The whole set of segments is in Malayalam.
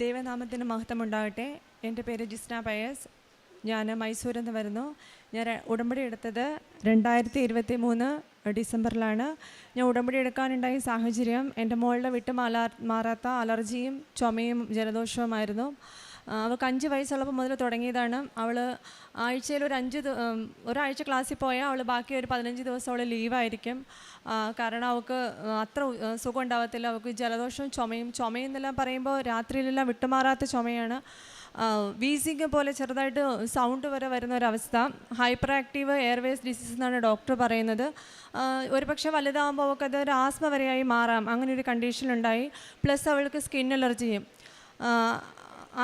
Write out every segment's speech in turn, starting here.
ദൈവനാമത്തിന് മഹത്വം ഉണ്ടാകട്ടെ. എൻ്റെ പേര് ജിസ്ന പയസ്. ഞാൻ മൈസൂരിൽ നിന്ന് വരുന്നു. ഞാൻ ഉടമ്പടി എടുത്തത് 2023 ഡിസംബറിലാണ്. ഞാൻ ഉടമ്പടി എടുക്കാനുണ്ടായ സാഹചര്യം എൻ്റെ മോളുടെ മാറാത്ത അലർജിയും ചുമയും ജലദോഷവുമായിരുന്നു. അവൾക്ക് 5 വയസ്സുള്ളപ്പോൾ മുതൽ തുടങ്ങിയതാണ്. അവൾ ആഴ്ചയിൽ ഒരാഴ്ച ക്ലാസ്സിൽ പോയാൽ അവൾ ബാക്കി ഒരു 15 ദിവസം അവൾ ലീവായിരിക്കും. കാരണം അവൾക്ക് അത്ര സുഖം ഉണ്ടാകത്തില്ല. അവൾക്ക് ജലദോഷവും ചുമയെന്നെല്ലാം പറയുമ്പോൾ രാത്രിയിലെല്ലാം വിട്ടുമാറാത്ത ചുമയാണ്. വീസിങ് പോലെ ചെറുതായിട്ട് സൗണ്ട് വരെ വരുന്ന ഒരവസ്ഥ. ഹൈപ്പർ ആക്റ്റീവ് എയർവേസ് ഡിസീസ് എന്നാണ് ഡോക്ടർ പറയുന്നത്. ഒരു പക്ഷേ വലുതാകുമ്പോൾ അവൾക്ക് ഒരു ആസ്മ വരെയായി മാറാം. അങ്ങനെ ഒരു കണ്ടീഷനുണ്ടായി. പ്ലസ് അവൾക്ക് സ്കിൻ അലർജിയും.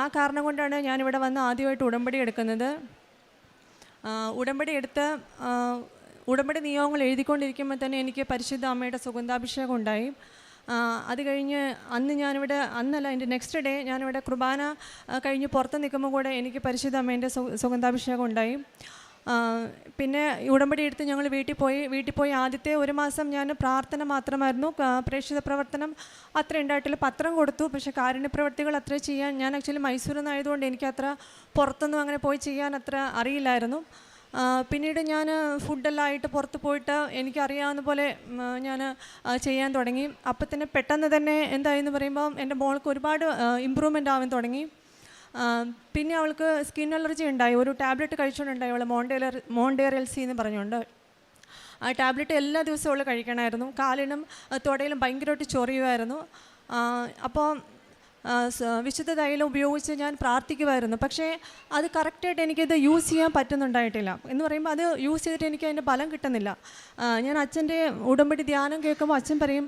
ആ കാരണം കൊണ്ടാണ് ഞാനിവിടെ വന്ന് ആദ്യമായിട്ട് ഉടമ്പടി എടുക്കുന്നത്. ഉടമ്പടി നിയമങ്ങൾ എഴുതിക്കൊണ്ടിരിക്കുമ്പോൾ തന്നെ എനിക്ക് പരിശുദ്ധ അമ്മയുടെ സുഗന്ധാഭിഷേകം ഉണ്ടായി. അത് കഴിഞ്ഞ് എൻ്റെ നെക്സ്റ്റ് ഡേ ഞാനിവിടെ കുർബാന കഴിഞ്ഞ് പുറത്ത് നിൽക്കുമ്പോൾ കൂടെ എനിക്ക് പരിശുദ്ധ അമ്മേൻ്റെ സുഗന്ധാഭിഷേകം ഉണ്ടായി. പിന്നെ ഉടമ്പടി എടുത്ത് ഞങ്ങൾ വീട്ടിൽ പോയി ആദ്യത്തെ 1 മാസം ഞാൻ പ്രാർത്ഥന മാത്രമായിരുന്നു. പ്രേക്ഷിത പ്രവർത്തനം അത്ര ഉണ്ടായിട്ടില്ല. പത്രം കൊടുത്തു, പക്ഷേ കാരുണ്യപ്രവർത്തികൾ അത്ര ചെയ്യാൻ ഞാൻ ആക്ച്വലി മൈസൂരിൽ നിന്നായതുകൊണ്ട് എനിക്കത്ര പുറത്തൊന്നും അങ്ങനെ പോയി ചെയ്യാൻ അത്ര അറിയില്ലായിരുന്നു. പിന്നീട് ഞാൻ ഫുഡെല്ലാം ആയിട്ട് പുറത്ത് പോയിട്ട് എനിക്കറിയാവുന്ന പോലെ ഞാൻ ചെയ്യാൻ തുടങ്ങി. അപ്പം തന്നെ പെട്ടെന്ന് തന്നെ എന്തായെന്ന് പറയുമ്പോൾ എൻ്റെ മോൾക്ക് ഒരുപാട് ഇമ്പ്രൂവ്മെൻ്റ് ആവാൻ തുടങ്ങി. പിന്നെ അവൾക്ക് സ്കിൻ അലർജി ഉണ്ടായി. ഒരു ടാബ്ലറ്റ് കഴിച്ചുകൊണ്ടുണ്ടായി. അവൾ മോണ്ടേർ എൽ സി എന്ന് പറഞ്ഞുകൊണ്ട് ആ ടാബ്ലറ്റ് എല്ലാ ദിവസവും അവൾ കഴിക്കണമായിരുന്നു. കാലിനും തുടയിലും ഭയങ്കരമായിട്ട് ചൊറിയുമായിരുന്നു. അപ്പോൾ വിശുദ്ധ തൈലം ഉപയോഗിച്ച് ഞാൻ പ്രാർത്ഥിക്കുമായിരുന്നു. പക്ഷേ അത് കറക്റ്റായിട്ട് എനിക്കത് യൂസ് ചെയ്യാൻ പറ്റുന്നുണ്ടായിട്ടില്ല. എന്ന് പറയുമ്പോൾ അത് യൂസ് ചെയ്തിട്ട് എനിക്ക് അതിൻ്റെ ഫലം കിട്ടുന്നില്ല. ഞാൻ അച്ഛൻ്റെ ഉടമ്പടി ധ്യാനം കേൾക്കുമ്പോൾ അച്ഛൻ പറയും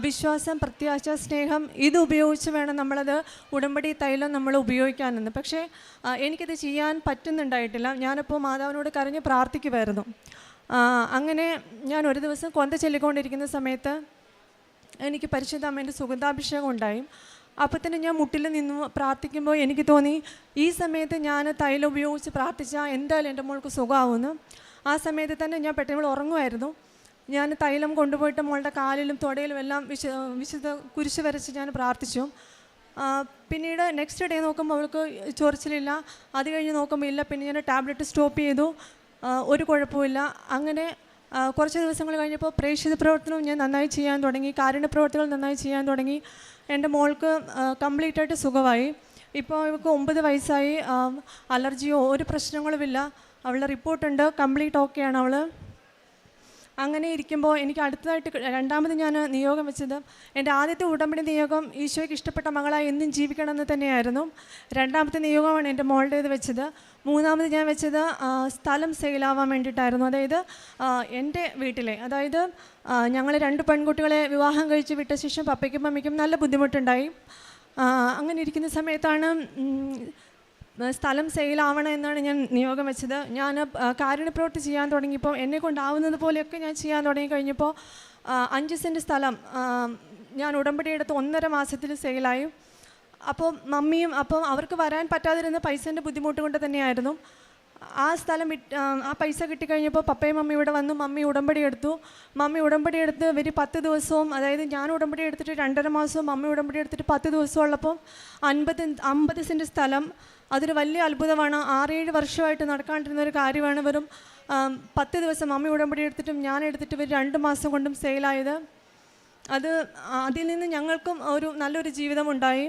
വിശ്വാസം, പ്രത്യാശ, സ്നേഹം ഇത് ഉപയോഗിച്ച് വേണം നമ്മളത് ഉടമ്പടി തൈലം നമ്മൾ ഉപയോഗിക്കാനെന്ന്. പക്ഷേ എനിക്കത് ചെയ്യാൻ പറ്റുന്നുണ്ടായിട്ടില്ല. ഞാനപ്പോൾ മാതാവിനോട് കരഞ്ഞ് പ്രാർത്ഥിക്കുമായിരുന്നു. അങ്ങനെ ഞാൻ ഒരു ദിവസം കൊന്ത ചൊല്ലിക്കൊണ്ടിരിക്കുന്ന സമയത്ത് എനിക്ക് പരിശുദ്ധ അമ്മേൻ്റെ സുഗന്ധാഭിഷേകം ഉണ്ടായി. അപ്പോൾ തന്നെ ഞാൻ മുട്ടിൽ നിന്ന് പ്രാർത്ഥിക്കുമ്പോൾ എനിക്ക് തോന്നി ഈ സമയത്ത് ഞാൻ തൈലം ഉപയോഗിച്ച് പ്രാർത്ഥിച്ചാൽ എന്തായാലും എൻ്റെ മോൾക്ക് സുഖമാവുമെന്ന്. ആ സമയത്ത് തന്നെ ഞാൻ പെട്ടെന്ന് ഉറങ്ങുമായിരുന്നു. ഞാൻ തൈലം കൊണ്ടുപോയിട്ട് മോളുടെ കാലിലും തുടയിലും എല്ലാം വിശുദ്ധ കുരിശ് വരച്ച് ഞാൻ പ്രാർത്ഥിച്ചു. പിന്നീട് നെക്സ്റ്റ് ഡേ നോക്കുമ്പോൾ അവൾക്ക് ചൊറിച്ചിലില്ല. അത് കഴിഞ്ഞ് നോക്കുമ്പോൾ ഇല്ല. പിന്നെ ഞാൻ ടാബ്ലറ്റ് സ്റ്റോപ്പ് ചെയ്തു. ഒരു കുഴപ്പമില്ല. അങ്ങനെ കുറച്ച് ദിവസങ്ങൾ കഴിഞ്ഞപ്പോൾ പ്രേക്ഷിത പ്രവർത്തനവും ഞാൻ നന്നായി ചെയ്യാൻ തുടങ്ങി. കാരുണ്യ പ്രവർത്തികൾ നന്നായി ചെയ്യാൻ തുടങ്ങി. എൻ്റെ മോൾക്ക് കംപ്ലീറ്റായിട്ട് സുഖമായി. ഇപ്പോൾ ഇവൾക്ക് 9 വയസ്സായി. അലർജിയോ ഒരു പ്രശ്നങ്ങളുമില്ല. അവളുടെ റിപ്പോർട്ടുണ്ട്, കംപ്ലീറ്റ് ഓക്കെയാണ് അവൾ. അങ്ങനെ ഇരിക്കുമ്പോൾ എനിക്ക് അടുത്തതായിട്ട് രണ്ടാമത് ഞാൻ നിയോഗം വെച്ചത്, എൻ്റെ ആദ്യത്തെ ഉടമ്പടി നിയോഗം ഈശോയ്ക്ക് ഇഷ്ടപ്പെട്ട മകളായി എന്നും ജീവിക്കണമെന്ന് തന്നെയായിരുന്നു. രണ്ടാമത്തെ നിയോഗമാണ് എൻ്റെ മോളുടേത് വെച്ചത്. മൂന്നാമത് ഞാൻ വെച്ചത് സ്ഥലം സെയിലാവാൻ വേണ്ടിയിട്ടായിരുന്നു. അതായത് എൻ്റെ വീട്ടിലെ, അതായത് ഞങ്ങൾ 2 പെൺകുട്ടികളെ വിവാഹം കഴിച്ച് വിട്ട ശേഷം പപ്പയ്ക്കും മമ്മിക്കും നല്ല ബുദ്ധിമുട്ടുണ്ടായി. അങ്ങനെ ഇരിക്കുന്ന സമയത്താണ് സ്ഥലം സെയിലാവണം എന്നാണ് ഞാൻ നിയോഗം വെച്ചത്. ഞാൻ കാരുണ്യപ്രവൃത്തി ചെയ്യാൻ തുടങ്ങിയപ്പോൾ എന്നെ കൊണ്ടാവുന്നത് പോലെയൊക്കെ ഞാൻ ചെയ്യാൻ തുടങ്ങി കഴിഞ്ഞപ്പോൾ 5 സെൻറ്റ് സ്ഥലം ഞാൻ ഉടമ്പടി എടുത്ത് 1.5 മാസത്തിൽ സെയിലായി. അപ്പോൾ അവർക്ക് വരാൻ പറ്റാതിരുന്ന പൈസേൻ്റെ ബുദ്ധിമുട്ട് കൊണ്ട് തന്നെയായിരുന്നു. ആ സ്ഥലം ആ പൈസ കിട്ടിക്കഴിഞ്ഞപ്പോൾ പപ്പയും മമ്മി ഇവിടെ വന്നു. മമ്മി ഉടമ്പടി എടുത്ത് ഒരു 10 ദിവസവും, അതായത് ഞാൻ ഉടമ്പടി എടുത്തിട്ട് 2.5 മാസവും മമ്മി ഉടമ്പടി എടുത്തിട്ട് 10 ദിവസം ഉള്ളപ്പോൾ 50 സെൻറ്റ് സ്ഥലം. അതൊരു വലിയ അത്ഭുതമാണ്. 6-7 വർഷമായിട്ട് നടക്കാണ്ടിരുന്നൊരു കാര്യമാണ്. വെറും 10 ദിവസം മമ്മി ഉടമ്പടി എടുത്തിട്ടും ഞാൻ എടുത്തിട്ട് ഒരു 2 മാസം കൊണ്ടും സെയിലായത്. അതിൽ നിന്ന് ഞങ്ങൾക്കും ഒരു നല്ലൊരു ജീവിതമുണ്ടായി.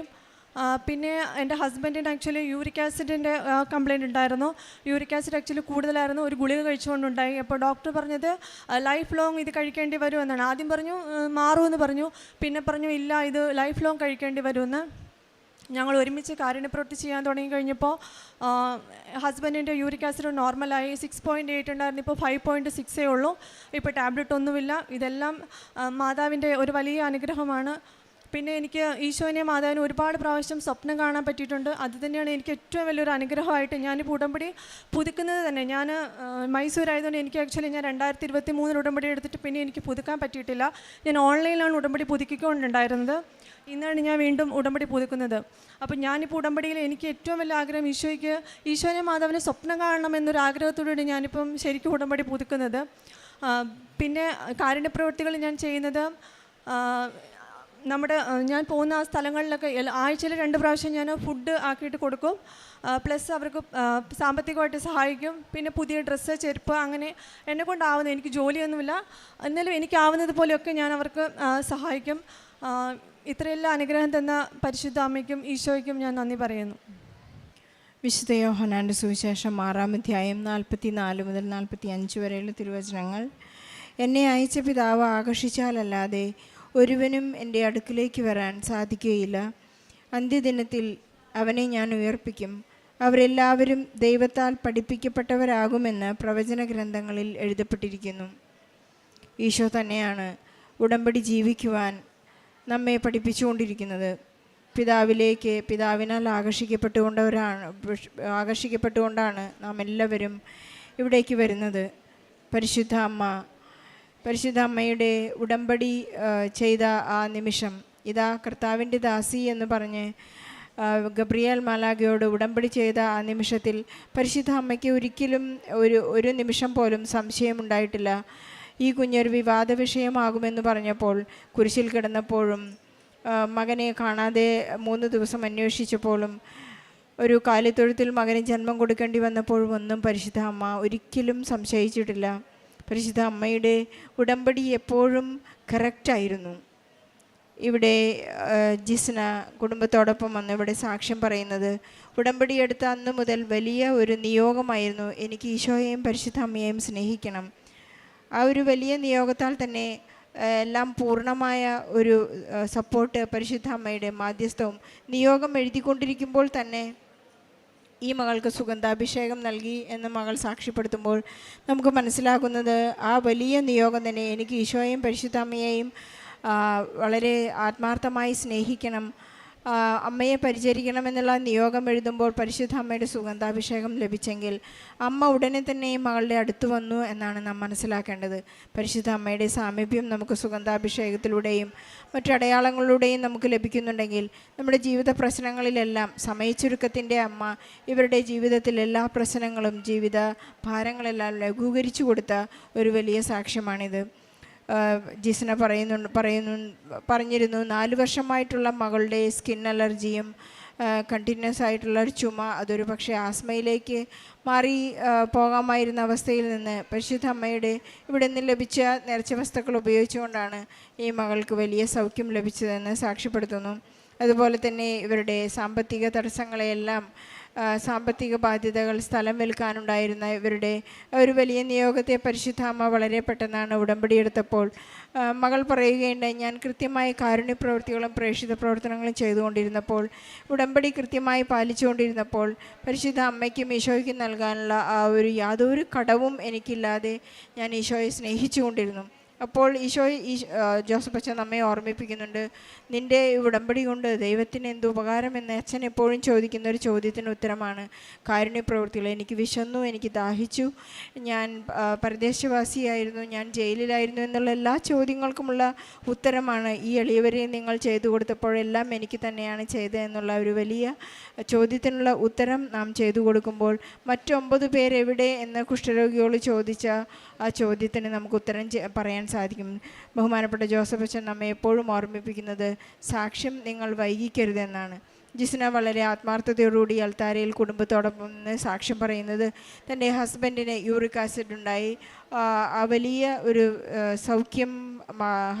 പിന്നെ എൻ്റെ ഹസ്ബൻഡിൻ്റെ ആക്ച്വലി യൂറിക് ആസിഡിൻ്റെ കംപ്ലയിൻ്റ് ഉണ്ടായിരുന്നു. യൂറിക് ആസിഡ് ആക്ച്വലി കൂടുതലായിരുന്നു. ഒരു ഗുളിക കഴിച്ചുകൊണ്ടുണ്ടായി. അപ്പോൾ ഡോക്ടർ പറഞ്ഞത് ലൈഫ് ലോങ് ഇത് കഴിക്കേണ്ടി വരുമെന്നാണ്. ആദ്യം പറഞ്ഞു മാറുമെന്ന് പറഞ്ഞു. പിന്നെ പറഞ്ഞു ഇല്ല, ഇത് ലൈഫ് ലോങ് കഴിക്കേണ്ടി വരുമെന്ന്. ഞങ്ങൾ ഒരുമിച്ച് കാരുണ്യപ്രവൃത്തി ചെയ്യാൻ തുടങ്ങി കഴിഞ്ഞപ്പോൾ ഹസ്ബൻഡിൻ്റെ യൂറിക് ആസിഡ് നോർമലായി. 6.8 ഉണ്ടായിരുന്നു. ഇപ്പോൾ 5.6 ഉള്ളൂ. ഇപ്പോൾ ടാബ്ലറ്റ് ഒന്നുമില്ല. ഇതെല്ലാം മാതാവിൻ്റെ ഒരു വലിയ അനുഗ്രഹമാണ്. പിന്നെ എനിക്ക് ഈശോനെ മാതാവിനെ ഒരുപാട് പ്രാവശ്യം സ്വപ്നം കാണാൻ പറ്റിയിട്ടുണ്ട്. അത് തന്നെയാണ് എനിക്ക് ഏറ്റവും വലിയൊരു അനുഗ്രഹമായിട്ട് ഞാനിപ്പോൾ ഉടമ്പടി പുതുക്കുന്നത് തന്നെ. ഞാൻ മൈസൂരായതുകൊണ്ട് എനിക്ക് ആക്ച്വലി ഞാൻ 2023 ഉടമ്പടി എടുത്തിട്ട് പിന്നെ എനിക്ക് പുതുക്കാൻ പറ്റിയിട്ടില്ല. ഞാൻ ഓൺലൈനിലാണ് ഉടമ്പടി പുതുക്കിക്കൊണ്ടുണ്ടായിരുന്നത്. ഇന്നാണ് ഞാൻ വീണ്ടും ഉടമ്പടി പുതുക്കുന്നത്. അപ്പോൾ ഞാനിപ്പോൾ ഉടമ്പടിയിൽ എനിക്ക് ഏറ്റവും വലിയ ആഗ്രഹം ഈശോനെ മാതാവിനെ സ്വപ്നം കാണണമെന്നൊരു ആഗ്രഹത്തോടുകൂടി ഞാനിപ്പം ശരിക്കും ഉടമ്പടി പുതുക്കുന്നത്. പിന്നെ കാരുണ്യപ്രവൃത്തികൾ ഞാൻ ചെയ്യുന്നത് നമ്മുടെ ഞാൻ പോകുന്ന ആ സ്ഥലങ്ങളിലൊക്കെ ആഴ്ചയിൽ 2 പ്രാവശ്യം ഞാൻ ഫുഡ് ആക്കിയിട്ട് കൊടുക്കും. പ്ലസ് അവർക്ക് സാമ്പത്തികമായിട്ട് സഹായിക്കും. പിന്നെ പുതിയ ഡ്രസ്സ്, ചെരുപ്പ്, അങ്ങനെ എന്നെ കൊണ്ടാവുന്നത്, എനിക്ക് ജോലിയൊന്നുമില്ല, എന്നാലും എനിക്കാവുന്നത് പോലെയൊക്കെ ഞാൻ അവർക്ക് സഹായിക്കും. ഇത്രയെല്ലാം അനുഗ്രഹം തന്ന പരിശുദ്ധ അമ്മയ്ക്കും ഈശോയ്ക്കും ഞാൻ നന്ദി പറയുന്നു. വിശുദ്ധ യോഹന്നാൻ്റെ സുവിശേഷം 6-ാം അധ്യായം 44 മുതൽ 45 വരെയുള്ള തിരുവചനങ്ങൾ. എന്നെ അയച്ച പിതാവ് ആകർഷിച്ചാലല്ലാതെ ഒരുവനും എൻ്റെ അടുക്കിലേക്ക് വരാൻ സാധിക്കുകയില്ല. അന്ത്യദിനത്തിൽ അവനെ ഞാൻ ഉയർപ്പിക്കും. അവരെല്ലാവരും ദൈവത്താൽ പഠിപ്പിക്കപ്പെട്ടവരാകുമെന്ന് പ്രവചന ഗ്രന്ഥങ്ങളിൽ എഴുതപ്പെട്ടിരിക്കുന്നു. ഈശോ തന്നെയാണ് ഉടമ്പടി ജീവിക്കുവാൻ നമ്മെ പഠിപ്പിച്ചുകൊണ്ടിരിക്കുന്നത്. പിതാവിനാൽ ആകർഷിക്കപ്പെട്ടുകൊണ്ടാണ് നാം എല്ലാവരും ഇവിടേക്ക് വരുന്നത്. പരിശുദ്ധ അമ്മയുടെ ഉടമ്പടി ചെയ്ത ആ നിമിഷം, ഇതാ കർത്താവിൻ്റെ ദാസി എന്ന് പറഞ്ഞ് ഗബ്രിയേൽ മാലാഖയോട് ഉടമ്പടി ചെയ്ത ആ നിമിഷത്തിൽ പരിശുദ്ധ അമ്മയ്ക്ക് ഒരിക്കലും ഒരു നിമിഷം പോലും സംശയമുണ്ടായിട്ടില്ല. ഈ കുഞ്ഞൊരു വിവാദ വിഷയമാകുമെന്ന് പറഞ്ഞപ്പോൾ, കുരിശിൽ കിടന്നപ്പോഴും, മകനെ കാണാതെ 3 ദിവസം അന്വേഷിച്ചപ്പോഴും, ഒരു കാലിത്തൊഴുത്തിൽ മകന് ജന്മം കൊടുക്കേണ്ടി വന്നപ്പോഴും ഒന്നും പരിശുദ്ധ അമ്മ ഒരിക്കലും സംശയിച്ചിട്ടില്ല. പരിശുദ്ധ അമ്മയുടെ ഉടമ്പടി എപ്പോഴും കറക്റ്റായിരുന്നു. ഇവിടെ ജിസ്ന കുടുംബത്തോടൊപ്പം വന്ന് ഇവിടെ സാക്ഷ്യം പറയുന്നത്, ഉടമ്പടി എടുത്ത അന്ന് മുതൽ വലിയ ഒരു നിയോഗമായിരുന്നു, എനിക്ക് ഈശോയെയും പരിശുദ്ധ അമ്മയെയും സ്നേഹിക്കണം. ആ ഒരു വലിയ നിയോഗത്താൽ തന്നെ എല്ലാം പൂർണ്ണമായ ഒരു സപ്പോർട്ട് പരിശുദ്ധ അമ്മയുടെ മാധ്യസ്ഥവും. നിയോഗം എഴുതിക്കൊണ്ടിരിക്കുമ്പോൾ തന്നെ ഈ മകൾക്ക് സുഗന്ധാഭിഷേകം നൽകി എന്ന് മകൾ സാക്ഷ്യപ്പെടുത്തുമ്പോൾ നമുക്ക് മനസ്സിലാകുന്നത്, ആ വലിയ നിയോഗം തന്നെ, എനിക്ക് ഈശോയെയും പരിശുദ്ധ അമ്മയെയും വളരെ ആത്മാർത്ഥമായി സ്നേഹിക്കണം, അമ്മയെ പരിചരിക്കണമെന്നുള്ള നിയോഗം എഴുതുമ്പോൾ പരിശുദ്ധ അമ്മയുടെ സുഗന്ധാഭിഷേകം ലഭിച്ചെങ്കിൽ അമ്മ ഉടനെ തന്നെ മകളുടെ അടുത്ത് വന്നു എന്നാണ് നാം മനസ്സിലാക്കേണ്ടത്. പരിശുദ്ധ അമ്മയുടെ സാമീപ്യം നമുക്ക് സുഗന്ധാഭിഷേകത്തിലൂടെയും മറ്റടയാളങ്ങളിലൂടെയും നമുക്ക് ലഭിക്കുന്നുണ്ടെങ്കിൽ നമ്മുടെ ജീവിത പ്രശ്നങ്ങളിലെല്ലാം, സമയച്ചുരുക്കത്തിൻ്റെ അമ്മ ഇവരുടെ ജീവിതത്തിൽ എല്ലാ പ്രശ്നങ്ങളും, ജീവിത ഭാരങ്ങളെല്ലാം ലഘൂകരിച്ചു കൊടുത്ത ഒരു വലിയ സാക്ഷ്യമാണിത്. ജിസ്ന പറഞ്ഞിരുന്നു 4 വർഷമായിട്ടുള്ള മകളുടെ സ്കിൻ അലർജിയും കണ്ടിന്യൂസ് ആയിട്ടുള്ള ഒരു ചുമ, അതൊരു പക്ഷേ ആസ്മയിലേക്ക് മാറി പോകാമായിരുന്ന അവസ്ഥയിൽ നിന്ന് പരിശുദ്ധ അമ്മയുടെ ഇവിടെ നിന്ന് ലഭിച്ച നേർച്ച വസ്തുക്കൾ ഉപയോഗിച്ചുകൊണ്ടാണ് ഈ മകൾക്ക് വലിയ സൗഖ്യം ലഭിച്ചതെന്ന് സാക്ഷ്യപ്പെടുത്തുന്നു. അതുപോലെ തന്നെ ഇവരുടെ സാമ്പത്തിക തടസ്സങ്ങളെയെല്ലാം, സാമ്പത്തിക ബാധ്യതകൾ, സ്ഥലം വിൽക്കാനുണ്ടായിരുന്ന ഇവരുടെ ഒരു വലിയ നിയോഗത്തെ പരിശുദ്ധ അമ്മ വളരെ പെട്ടെന്നാണ് ഉടമ്പടിയെടുത്തപ്പോൾ മകൾ പറയുകയുണ്ടായി, ഞാൻ കൃത്യമായി കാരുണ്യ പ്രവൃത്തികളും പ്രേക്ഷിത പ്രവർത്തനങ്ങളും ചെയ്തുകൊണ്ടിരുന്നപ്പോൾ, ഉടമ്പടി കൃത്യമായി പാലിച്ചുകൊണ്ടിരുന്നപ്പോൾ പരിശുദ്ധ അമ്മയ്ക്കും ഈശോയ്ക്കും നൽകാനുള്ള ആ ഒരു യാതൊരു കടവും എനിക്കില്ലാതെ ഞാൻ ഈശോയെ സ്നേഹിച്ചുകൊണ്ടിരുന്നു. അപ്പോൾ ജോസഫ് അച്ഛൻ നമ്മെ ഓർമ്മിപ്പിക്കുന്നുണ്ട്, നിൻ്റെ ഉടമ്പടി കൊണ്ട് ദൈവത്തിന് എന്ത് ഉപകാരമെന്ന് അച്ഛൻ എപ്പോഴും ചോദിക്കുന്ന ഒരു ചോദ്യത്തിന് ഉത്തരമാണ് കാരുണ്യ പ്രവൃത്തികൾ. എനിക്ക് വിശന്നു, എനിക്ക് ദാഹിച്ചു, ഞാൻ പരദേശവാസിയായിരുന്നു, ഞാൻ ജയിലിലായിരുന്നു എന്നുള്ള എല്ലാ ചോദ്യങ്ങൾക്കുമുള്ള ഉത്തരമാണ് ഈ എളിയവരെ നിങ്ങൾ ചെയ്തു കൊടുത്തപ്പോഴെല്ലാം എനിക്ക് തന്നെയാണ് ചെയ്തത് എന്നുള്ള ഒരു വലിയ ചോദ്യത്തിനുള്ള ഉത്തരം നാം ചെയ്തു കൊടുക്കുമ്പോൾ മറ്റ് 9 പേരെവിടെ എന്ന് കുഷ്ഠരോഗിയോട് ചോദിച്ച ആ ചോദ്യത്തിന് നമുക്ക് ഉത്തരം പറയാൻ സാധിക്കും. ബഹുമാനപ്പെട്ട ജോസഫ് അച്ഛൻ നമ്മെ എപ്പോഴും ഓർമ്മിപ്പിക്കുന്നത് സാക്ഷ്യം നിങ്ങൾ വൈകിക്കരുതെന്നാണ്. ജിസ്ന വളരെ ആത്മാർത്ഥതയോടുകൂടി അൽത്താരയിൽ കുടുംബത്തോടൊപ്പം സാക്ഷ്യം പറയുന്നത്, തൻ്റെ ഹസ്ബൻഡിന് യൂറിക് ആസിഡ് ഉണ്ടായി, ആ വലിയ ഒരു സൗഖ്യം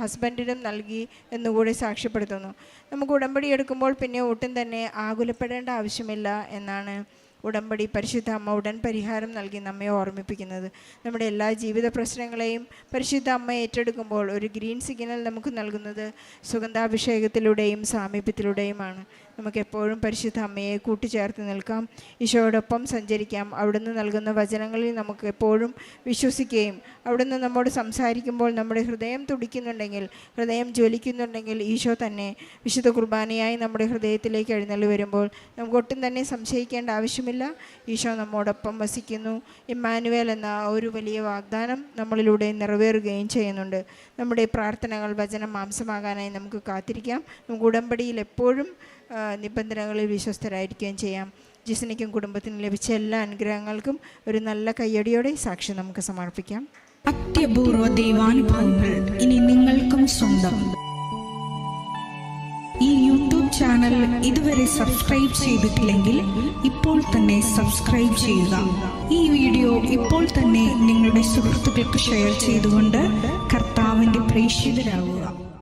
ഹസ്ബൻഡിനും നൽകി എന്നുകൂടി സാക്ഷ്യപ്പെടുത്തുന്നു. നമുക്ക് ഉടമ്പടി എടുക്കുമ്പോൾ പിന്നെ ഒട്ടും തന്നെ ആകുലപ്പെടേണ്ട ആവശ്യമില്ല എന്നാണ് ഉടമ്പടി പരിശുദ്ധ അമ്മ ഉടൻ പരിഹാരം നൽകി നമ്മെ ഓർമ്മിപ്പിക്കുന്നത്. നമ്മുടെ എല്ലാ ജീവിത പ്രശ്നങ്ങളെയും പരിശുദ്ധ അമ്മ ഏറ്റെടുക്കുമ്പോൾ ഒരു ഗ്രീൻ സിഗ്നൽ നമുക്ക് നൽകുന്നത് സുഗന്ധാഭിഷേകത്തിലൂടെയും സാമീപ്യത്തിലൂടെയുമാണ്. നമുക്കെപ്പോഴും പരിശുദ്ധ അമ്മയെ കൂട്ടിച്ചേർത്ത് നിൽക്കാം, ഈശോയോടൊപ്പം സഞ്ചരിക്കാം. അവിടുന്ന് നൽകുന്ന വചനങ്ങളിൽ നമുക്ക് എപ്പോഴും വിശ്വസിക്കുകയും അവിടുന്ന് നമ്മോട് സംസാരിക്കുമ്പോൾ നമ്മുടെ ഹൃദയം തുടിക്കുന്നുണ്ടെങ്കിൽ, ഹൃദയം ജ്വലിക്കുന്നുണ്ടെങ്കിൽ ഈശോ തന്നെ വിശുദ്ധ കുർബാനയായി നമ്മുടെ ഹൃദയത്തിലേക്ക് എഴുന്നള്ളി വരുമ്പോൾ നമുക്ക് ഒട്ടും തന്നെ സംശയിക്കേണ്ട ആവശ്യമില്ല. ഈശോ നമ്മോടൊപ്പം വസിക്കുന്നു. ഇമ്മാനുവേൽ എന്ന ഒരു വലിയ വാഗ്ദാനം നമ്മളിലൂടെ നിറവേറുകയും ചെയ്യുന്നുണ്ട്. നമ്മുടെ പ്രാർത്ഥനകൾ വചനം മാംസമാകാനായി നമുക്ക് കാത്തിരിക്കാം. നമുക്ക് ഉടമ്പടിയിൽ എപ്പോഴും നിബന്ധനകളിൽ വിശ്വസ്തരായിരിക്കുകയും ചെയ്യാം. ജിസ്നയ്ക്കും കുടുംബത്തിനും ലഭിച്ച എല്ലാ അനുഗ്രഹങ്ങൾക്കും ഒരു നല്ല കയ്യടിയോടെ സാക്ഷ്യം നമുക്ക് സമർപ്പിക്കാം. അത്യപൂർവ ദൈവാനുഭവങ്ങൾ ഇനി നിങ്ങൾക്കും സ്വന്തം. ചാനൽ ഇതുവരെ സബ്സ്ക്രൈബ് ചെയ്തിട്ടില്ലെങ്കിൽ ഇപ്പോൾ തന്നെ സബ്സ്ക്രൈബ് ചെയ്യുക. ഈ വീഡിയോ ഇപ്പോൾ തന്നെ നിങ്ങളുടെ സുഹൃത്തുക്കൾക്ക് ഷെയർ ചെയ്തുകൊണ്ട് കർത്താവിൻ്റെ പ്രേക്ഷിതരാകുക.